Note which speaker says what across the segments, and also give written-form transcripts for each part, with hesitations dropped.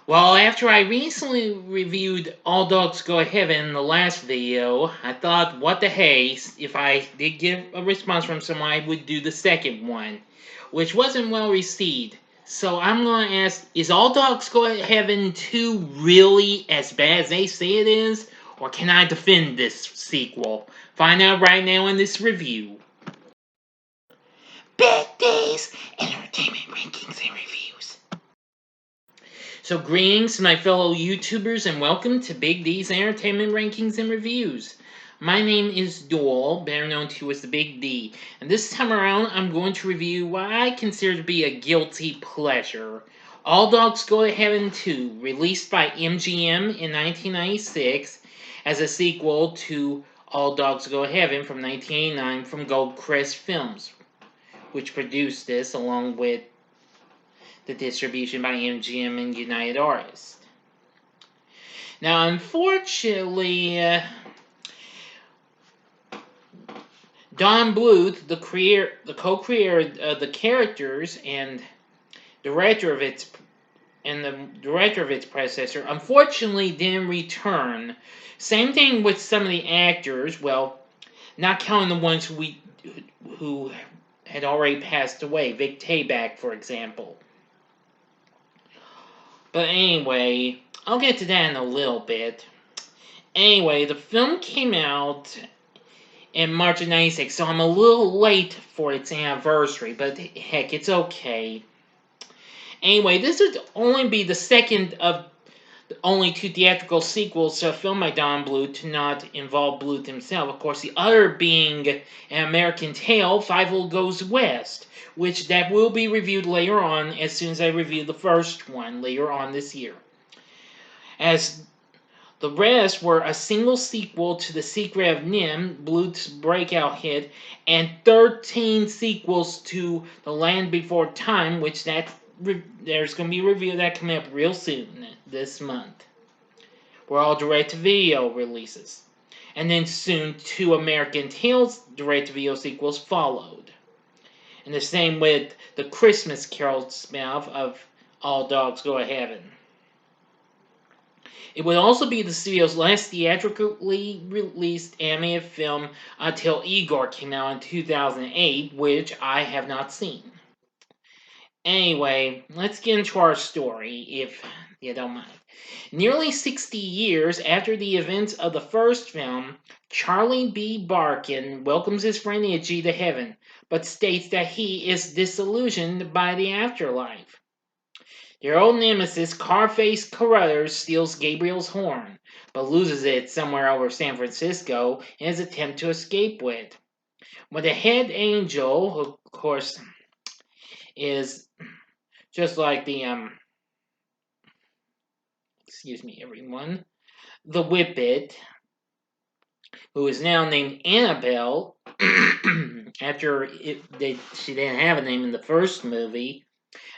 Speaker 1: Well, after I recently reviewed All Dogs Go to Heaven in the last video, I thought, what the hey, if I did get a response from someone, I would do the second one, which wasn't well received. So I'm going to ask, is All Dogs Go to Heaven 2 really as bad as they say it is? Or can I defend this sequel? Find out right now in this review. Big D's Entertainment Rankings and Reviews. So greetings my fellow YouTubers and welcome to Big D's Entertainment Rankings and Reviews. My name is Doyle, better known to you as the Big D, and this time around I'm going to review what I consider to be a guilty pleasure. All Dogs Go to Heaven 2, released by MGM in 1996 as a sequel to All Dogs Go to Heaven from 1989 from Goldcrest Films, which produced this along with the distribution by MGM and United Artists. Now, unfortunately, Don Bluth, the co-creator of the characters and director of its predecessor, unfortunately didn't return. Same thing with some of the actors. Well, not counting the ones who had already passed away. Vic Tayback, for example. But anyway, I'll get to that in a little bit. Anyway, the film came out in March of 96, so I'm a little late for its anniversary, but heck, it's okay. Anyway, this would only be the second of the only two theatrical sequels to a film by Don Bluth to not involve Bluth himself. Of course, the other being An American Tail, Fievel Goes West, which that will be reviewed later on as soon as I review the first one later on this year. As the rest were a single sequel to The Secret of NIMH, Bluth's breakout hit, and 13 sequels to The Land Before Time, which there's going to be a review of that coming up real soon this month. We're all direct-to-video releases. And then soon 2 American Tales direct-to-video sequels followed. And the same with the Christmas Carol spin-off of All Dogs Go to Heaven. It would also be the studio's last theatrically released animated film until Igor came out in 2008, which I have not seen. Anyway, let's get into our story, if you don't mind. Nearly 60 years after the events of the first film, Charlie B. Barkin welcomes his friend Itchy to heaven, but states that he is disillusioned by the afterlife. Their old nemesis, Carface Carruthers, steals Gabriel's horn, but loses it somewhere over San Francisco in his attempt to escape with. When the head angel, who of course is just like the, excuse me everyone, the Whippet, who is now named Annabelle, after she didn't have a name in the first movie,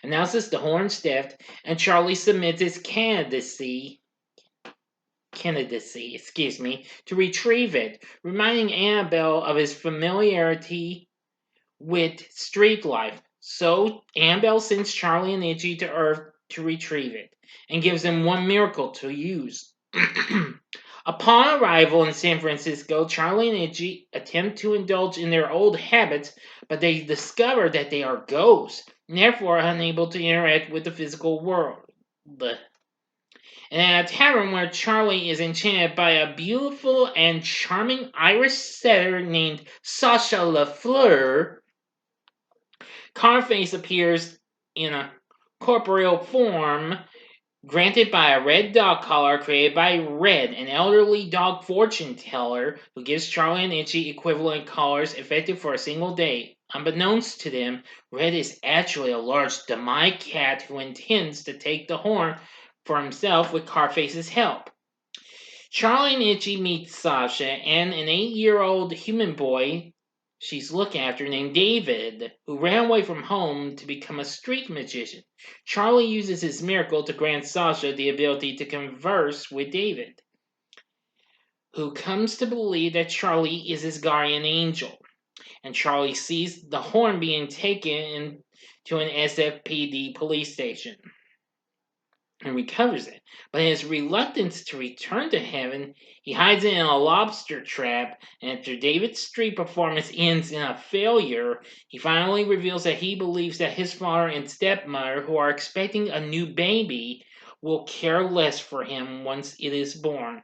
Speaker 1: announces the horn's theft, and Charlie submits his candidacy, to retrieve it, reminding Annabelle of his familiarity with street life. So Annabelle sends Charlie and Itchy to Earth to retrieve it, and gives them one miracle to use. Upon arrival in San Francisco, Charlie and Itchy attempt to indulge in their old habits, but they discover that they are ghosts, and therefore unable to interact with the physical world. And at a tavern where Charlie is enchanted by a beautiful and charming Irish setter named Sasha Lafleur, Carface appears in a corporeal form granted by a red dog collar created by Red, an elderly dog fortune teller who gives Charlie and Itchy equivalent collars effective for a single day. Unbeknownst to them, Red is actually a large demonic cat who intends to take the horn for himself with Carface's help. Charlie and Itchy meet Sasha and an 8-year-old human boy she's looking after named David, who ran away from home to become a street magician. Charlie uses his miracle to grant Sasha the ability to converse with David, who comes to believe that Charlie is his guardian angel. And Charlie sees the horn being taken to an SFPD police station. and recovers it. But his reluctance to return to heaven, he hides it in a lobster trap, and after David's street performance ends in a failure, he finally reveals that he believes that his father and stepmother, who are expecting a new baby, will care less for him once it is born.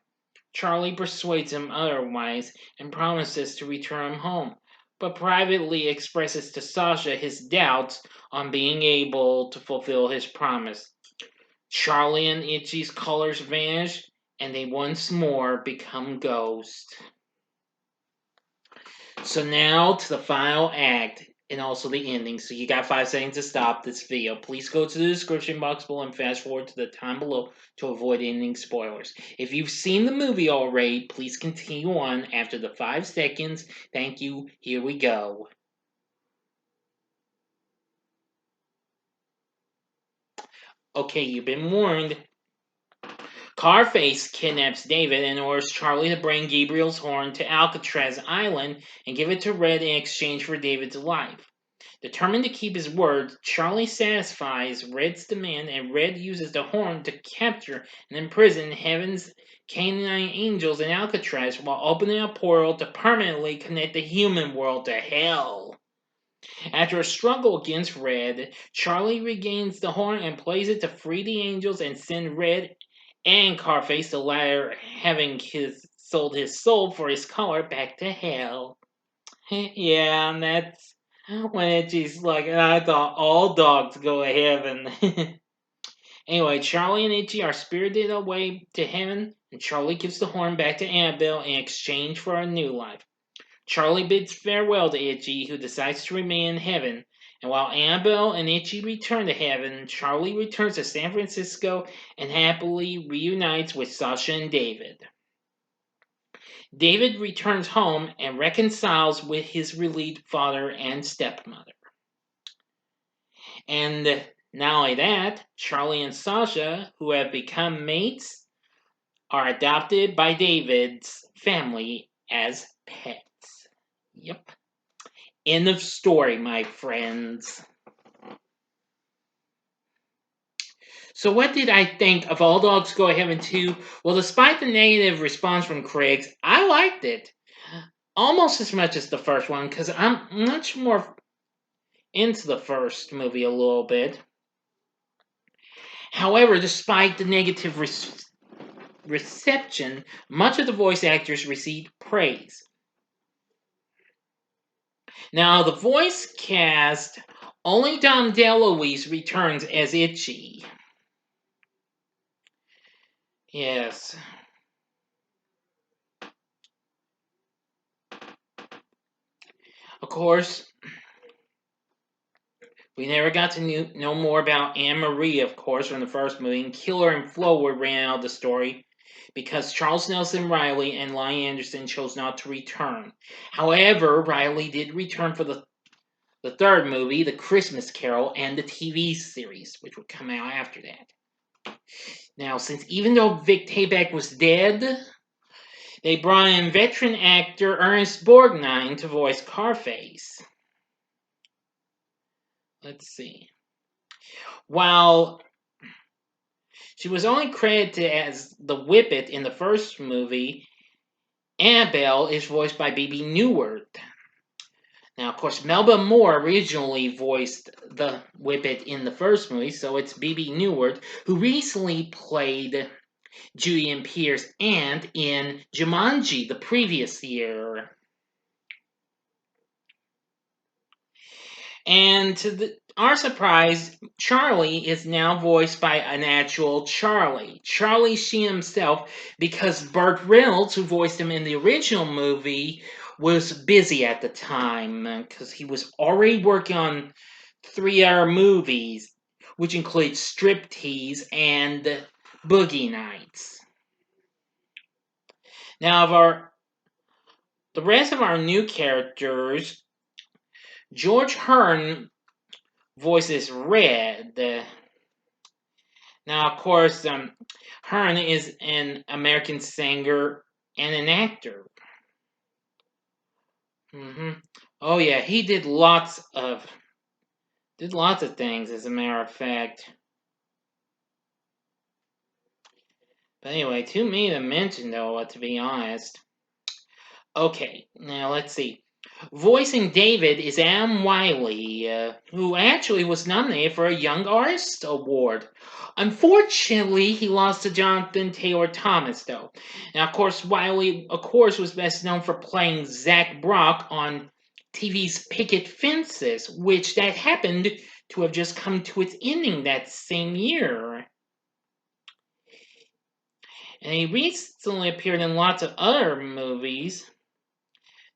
Speaker 1: Charlie persuades him otherwise and promises to return him home, but privately expresses to Sasha his doubts on being able to fulfill his promise. Charlie and Itchy's colors vanish, and they once more become ghosts. So now to the final act and also the ending. So you got 5 seconds to stop this video. Please go to the description box below and fast forward to the time below to avoid ending spoilers. If you've seen the movie already, please continue on after the 5 seconds. Thank you. Here we go. Okay, you've been warned. Carface kidnaps David and orders Charlie to bring Gabriel's horn to Alcatraz Island and give it to Red in exchange for David's life. Determined to keep his word, Charlie satisfies Red's demand, and Red uses the horn to capture and imprison Heaven's canine angels in Alcatraz while opening a portal to permanently connect the human world to hell. After a struggle against Red, Charlie regains the horn and plays it to free the angels and send Red and Carface, the latter having sold his soul for his collar, back to hell. Yeah, and that's when Itchy's like, I thought all dogs go to heaven. Anyway, Charlie and Itchy are spirited away to heaven, and Charlie gives the horn back to Annabelle in exchange for a new life. Charlie bids farewell to Itchy, who decides to remain in heaven. And while Annabelle and Itchy return to heaven, Charlie returns to San Francisco and happily reunites with Sasha and David. David returns home and reconciles with his relieved father and stepmother. And not only that, Charlie and Sasha, who have become mates, are adopted by David's family as pets. Yep. End of story, my friends. So what did I think of All Dogs Go to Heaven 2? Well, despite the negative response from critics, I liked it. Almost as much as the first one, because I'm much more into the first movie a little bit. However, despite the negative reception, much of the voice actors received praise. Now, the voice cast, only Dom DeLuise returns as Itchy. Yes. Of course, we never got to know more about Anne Marie, of course, from the first movie, and Killer and Flo were ran out of the story because Charles Nelson Riley and Lonnie Anderson chose not to return. However, Riley did return for the third movie, The Christmas Carol, and the TV series, which would come out after that. Now, since even though Vic Tayback was dead, they brought in veteran actor Ernest Borgnine to voice Carface. Let's see. While she was only credited as the Whippet in the first movie, Annabelle is voiced by Bebe Neuwirth. Now, of course, Melba Moore originally voiced the Whippet in the first movie, so it's Bebe Neuwirth, who recently played Judy and Pierre's aunt in Jumanji the previous year. And to our surprise, Charlie is now voiced by an actual Charlie. Charlie Sheen himself, because Burt Reynolds, who voiced him in the original movie, was busy at the time because he was already working on 3 other movies, which include Striptease and Boogie Nights. Now, of the rest of our new characters, George Hearn voices Red. Now, of course, Hearn is an American singer and an actor. Oh yeah, he did lots of things. As a matter of fact, But anyway, too many to mention though, to be honest. Okay, now let's see. Voicing David is Wylie, who actually was nominated for a Young Artist Award. Unfortunately, he lost to Jonathan Taylor Thomas, though. Now, of course, Wylie, of course, was best known for playing Zach Brock on TV's Picket Fences, which that happened to have just come to its ending that same year. And he recently appeared in lots of other movies,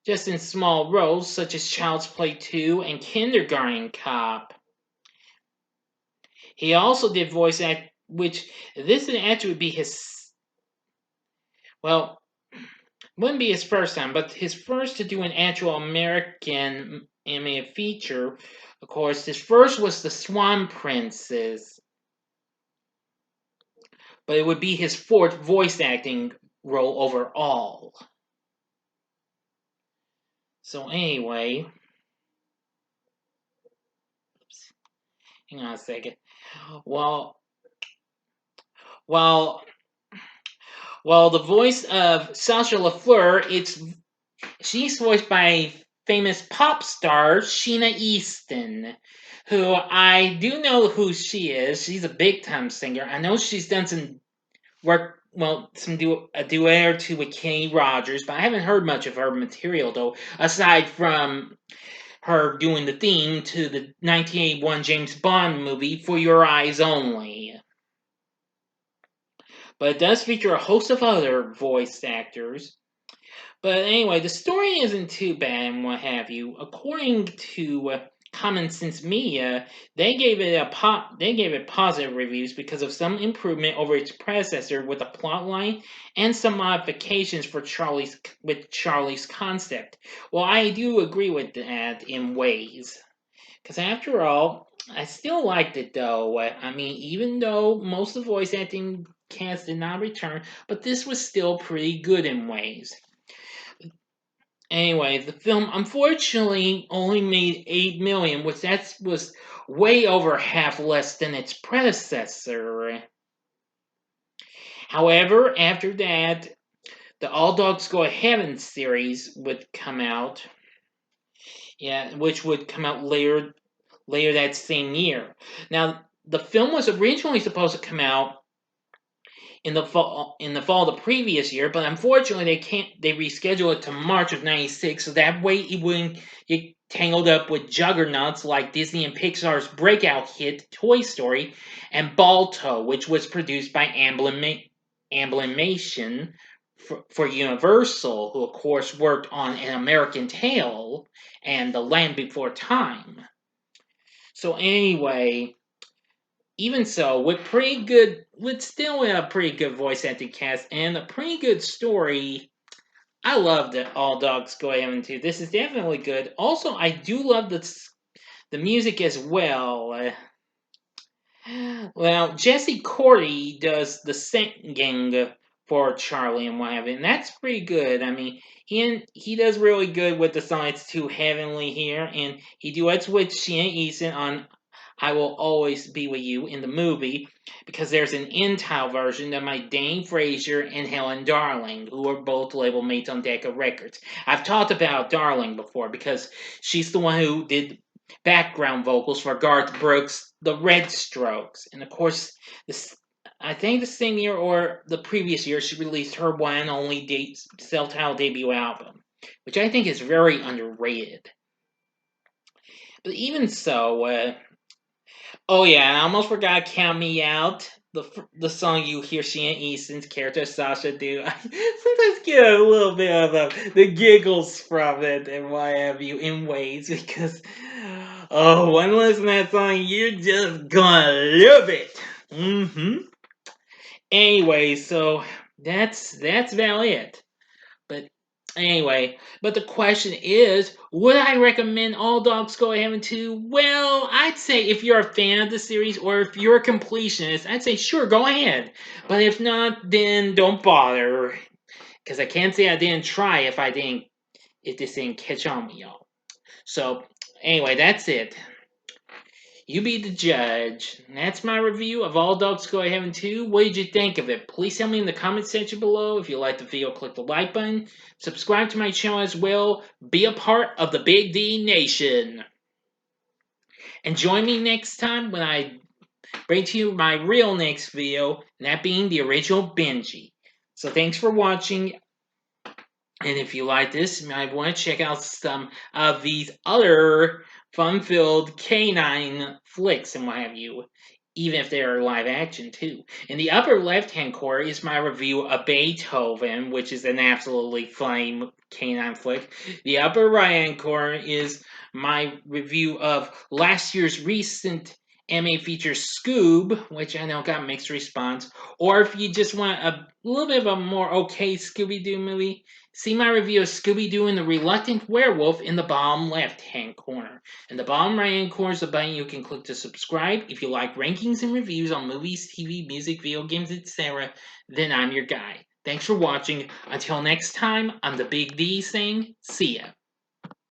Speaker 1: just in small roles such as Child's Play 2 and Kindergarten Cop. He also did voice act, which this would actually be his, well, wouldn't be his first time, but his first to do an actual American animated feature. Of course, his first was The Swan Princess, but it would be his fourth voice acting role overall. So anyway, oops, hang on a second. Well, while the voice of Sasha LaFleur, she's voiced by famous pop star Sheena Easton, who I do know who she is. She's a big time singer. I know she's done some work, well, a duet or two with Kenny Rogers, but I haven't heard much of her material though, aside from her doing the theme to the 1981 James Bond movie For Your Eyes Only. But it does feature a host of other voice actors. But anyway, the story isn't too bad and what have you. According to Common Sense Media, they gave it positive reviews because of some improvement over its predecessor with a plot line and some modifications for Charlie's concept. Well, I do agree with that in ways. Because after all, I still liked it though. I mean, even though most of the voice acting cast did not return, but this was still pretty good in ways. Anyway, the film unfortunately only made 8 million, which was way over half less than its predecessor. However, after that, the All Dogs Go to Heaven series would come out. Yeah, which would come out later that same year. Now, the film was originally supposed to come out in the fall of the previous year, but unfortunately they rescheduled it to March of '96, so that way it wouldn't get tangled up with juggernauts like Disney and Pixar's breakout hit Toy Story and Balto, which was produced by Amblimation for Universal, who of course worked on An American Tail and The Land Before Time. So anyway, even so, with still a pretty good voice acting cast and a pretty good story, I love that All Dogs Go Heaven too. This is definitely good. Also, I do love the music as well. Well, Jesse Cordy does the singing for Charlie and what have you, and that's pretty good. I mean, he does really good with the song "It's Too Heavenly" here, and he duets with Sheena Easton on "I Will Always Be With You" in the movie, because there's an in-tile version done by Dane Frazier and Helen Darling, who are both label mates on Decca Records. I've talked about Darling before because she's the one who did background vocals for Garth Brooks' The Red Strokes. And of course, I think the same year or the previous year, she released her one and only self-titled debut album, which I think is very underrated. But even so, oh yeah, and I almost forgot "Count Me Out." The song you hear Sheena Easton's character Sasha do. I sometimes get a little bit of the giggles from it and what have you in ways because when listen to that song, you're just gonna love it. Anyway, so that's about it. But anyway, but the question is, would I recommend All Dogs Go to Heaven 2? Well, I'd say if you're a fan of the series or if you're a completionist, I'd say sure, go ahead. But if not, then don't bother. Because I can't say I didn't try if this didn't catch on with y'all. So anyway, that's it. You be the judge. And that's my review of All Dogs Go to Heaven 2. What did you think of it? Please tell me in the comment section below. If you like the video, click the like button. Subscribe to my channel as well. Be a part of the Big D Nation. And join me next time when I bring to you my real next video, that being the original Benji. So thanks for watching. And if you like this, you might want to check out some of these other fun-filled canine flicks and what have you, even if they are live action too. In the upper left-hand corner is my review of Beethoven, which is an absolutely funny canine flick. The upper right-hand corner is my review of last year's recent anime feature Scoob, which I know got mixed response. Or if you just want a little bit of a more okay Scooby-Doo movie, see my review of Scooby-Doo and the Reluctant Werewolf in the bottom left-hand corner. In the bottom right-hand corner is a button you can click to subscribe. If you like rankings and reviews on movies, TV, music, video games, etc., then I'm your guy. Thanks for watching. Until next time, I'm the Big D saying, see ya.